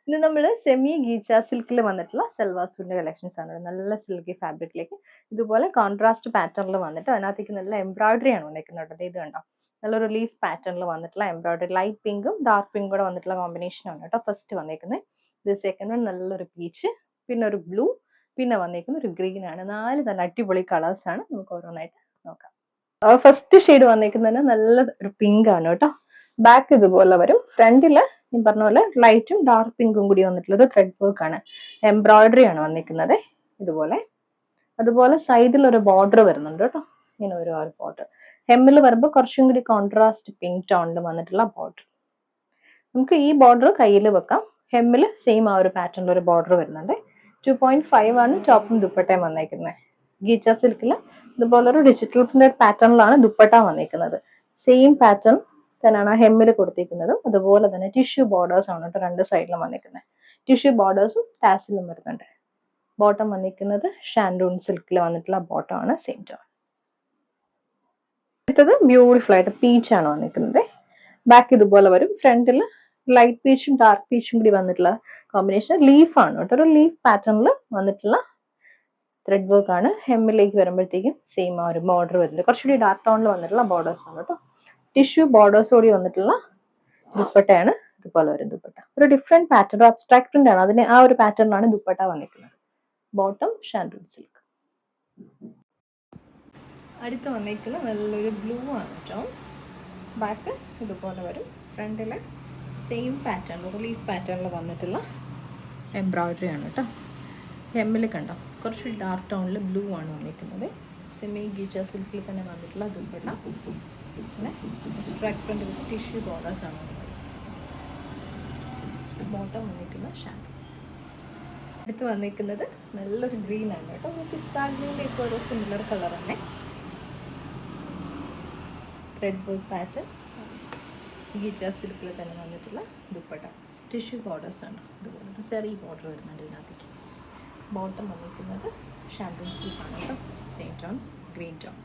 ഇന്ന് നമ്മൾ സെമി ഗീച്ച സിൽക്കിൽ വന്നിട്ടുള്ള സൽവാർ സൂട്ടിന്റെ കളക്ഷൻസ് ആണ്. നല്ല സിൽക്കി ഫാബ്രിക്കിലേക്ക് ഇതുപോലെ കോൺട്രാസ്റ്റ് പാറ്റേണിൽ വന്നിട്ട് അതിനകത്തേക്ക് നല്ല എംബ്രോയിഡറി ആണ് വന്നിരിക്കുന്നത്. ഇത് കണ്ടോ, നല്ലൊരു ലീഫ് പാറ്റേണിൽ വന്നിട്ടുള്ള എംബ്രോയിഡറി, ലൈറ്റ് പിങ്കും ഡാർക്ക് പിങ്കും കൂടെ വന്നിട്ടുള്ള കോമ്പിനേഷൻ ആണ് കേട്ടോ ഫസ്റ്റ് വന്നിരിക്കുന്നത്. ഇത് സെക്കൻഡ് വൺ നല്ലൊരു പീച്ച്, പിന്നെ ഒരു ബ്ലൂ, പിന്നെ വന്നിരിക്കുന്ന ഒരു ഗ്രീൻ ആണ്. 4 നല്ല അടിപൊളി കളേഴ്സ് ആണ്. നമുക്ക് ഓരോന്നായിട്ട് നോക്കാം. ഫസ്റ്റ് ഷെയ്ഡ് വന്നിരിക്കുന്നത് നല്ല ഒരു പിങ്ക് ആണ് കേട്ടോ. ബാക്ക് ഇതുപോലെ വരും. ഫ്രണ്ടില് ഞാൻ പറഞ്ഞ പോലെ ലൈറ്റും ഡാർക്ക് പിങ്കും കൂടി വന്നിട്ടുള്ള ഒരു ത്രെഡ് വർക്ക് ആണ്. എംബ്രോയിഡറി ആണ് വന്നിരിക്കുന്നത് ഇതുപോലെ. അതുപോലെ സൈഡിൽ ഒരു ബോർഡർ വരുന്നുണ്ട് കേട്ടോ, ഇങ്ങനെ ഒരു ബോർഡർ. ഹെമ്മിൽ വരുമ്പോൾ കുറച്ചും കൂടി കോൺട്രാസ്റ്റ് പിങ്ക് ടോണിൽ വന്നിട്ടുള്ള ബോർഡർ. നമുക്ക് ഈ ബോർഡർ കയ്യിൽ വെക്കാം. ഹെമ്മിൽ സെയിം ആ ഒരു പാറ്റേണിൽ ഒരു ബോർഡർ വരുന്നുണ്ട്. 2.5 ആണ് ടോപ്പും ദുപ്പട്ടയും വന്നേക്കുന്നത്. ഗീച്ച സിൽക്കിൽ ഇതുപോലെ ഒരു ഡിജിറ്റൽ പ്രിന്റഡ് പാറ്റേണിലാണ് ദുപ്പട്ട വന്നിരിക്കുന്നത്. സെയിം പാറ്റേൺ തന്നെയാണ് ഹെമ്മിൽ കൊടുത്തിരിക്കുന്നത്. അതുപോലെ തന്നെ ടിഷ്യൂ ബോർഡേഴ്സ് ആണ് കേട്ടോ രണ്ട് സൈഡിലും വന്നിരിക്കുന്നത്. ടിഷ്യൂ ബോർഡേഴ്സും ടാസിലും വരുന്നുണ്ട്. ബോട്ടം വന്നിരിക്കുന്നത് ഷാൻഡൂൺ സിൽക്കിൽ വന്നിട്ടുള്ള ബോട്ടം ആണ്, സെയിം ടോൺ. അടുത്തത് ബ്യൂട്ടിഫുൾ ആയിട്ട് പീച്ച് ആണ് വന്നിരിക്കുന്നത്. ബാക്ക് ഇതുപോലെ വരും. ഫ്രണ്ടിൽ ലൈറ്റ് പീച്ചും ഡാർക്ക് പീച്ചും കൂടി വന്നിട്ടുള്ള കോമ്പിനേഷൻ. ലീഫ് ആണ് കേട്ടോ, ഒരു ലീഫ് പാറ്റേണിൽ വന്നിട്ടുള്ള ത്രെഡ് വർക്ക് ആണ്. ഹെമ്മിലേക്ക് വരുമ്പോഴത്തേക്കും സെയിം ആ ഒരു ബോർഡർ വരുന്നുണ്ട്. കുറച്ചുകൂടി ഡാർക്ക് ടോണിൽ വന്നിട്ടുള്ള ബോർഡേഴ്സ് ആണ് കേട്ടോ. ടിഷ്യൂ ബോർഡേഴ്സ് കൂടി വന്നിട്ടുള്ള ദുപ്പട്ടയാണ് ഇതുപോലെ വരും. ദുപ്പട്ട ഒരു ഡിഫറെന്റ് പാറ്റേൺ, അബ്സ്ട്രാക്ട് പ്രിന്റ് ആണ്, അതിന് ആ ഒരു പാറ്റേണിലാണ് ദുപ്പട്ട വന്നിരിക്കുന്നത്. Bottom shantoon silk. അടുത്ത് വന്നിരിക്കുന്ന നല്ലൊരു ബ്ലൂ ആണ് കേട്ടോ. ബാക്ക് ഇതുപോലെ വരും. ഫ്രണ്ടിൽ സെയിം പാറ്റേൺ, റിലീഫ് പാറ്റേണിൽ വന്നിട്ടുള്ള എംബ്രോയിഡറി ആണ് കേട്ടോ. ഹെമ്മിൽ കണ്ടോ കുറച്ച് ഡാർക്ക് ടോണിൽ ബ്ലൂ ആണ് വന്നിരിക്കുന്നത്. സെമി ഗീച്ച സിൽക്കിൽ തന്നെ വന്നിട്ടുള്ള ദുപ്പട്ട. പിന്നെ എക്സ്ട്രാക്ട് പ്രിന്റ് വിത്ത് ടിഷ്യൂ ബോർഡേഴ്സ് ആണ് വരുന്നത്. ബോട്ടം വന്നിരിക്കുന്ന ഷാൻഡ്. അടുത്ത് വന്നിരിക്കുന്നത് നല്ലൊരു ഗ്രീൻ ആണ് കേട്ടോ. പിസ്താ ഗ്രീനിൻ്റെ ഇപ്പോൾ ഒരു സിമിലർ കളറാണ്. ത്രെഡ് വർക്ക് പാറ്റേൺ, ഗീച്ച സിൽക്കിൽ തന്നെ വന്നിട്ടുള്ള ദുപ്പട്ട. ടിഷ്യൂ ബോർഡേഴ്സ് ആണ്. ഇതുപോലെ ഒരു ചെറിയ ബോർഡർ വരുന്നുണ്ട് ഇതിനകത്തേക്ക്. ബോട്ടം വന്നിരിക്കുന്നത് ഷാൻഡൂൺ സിൽക്കാണ് കേട്ടോ. Same tone green tone.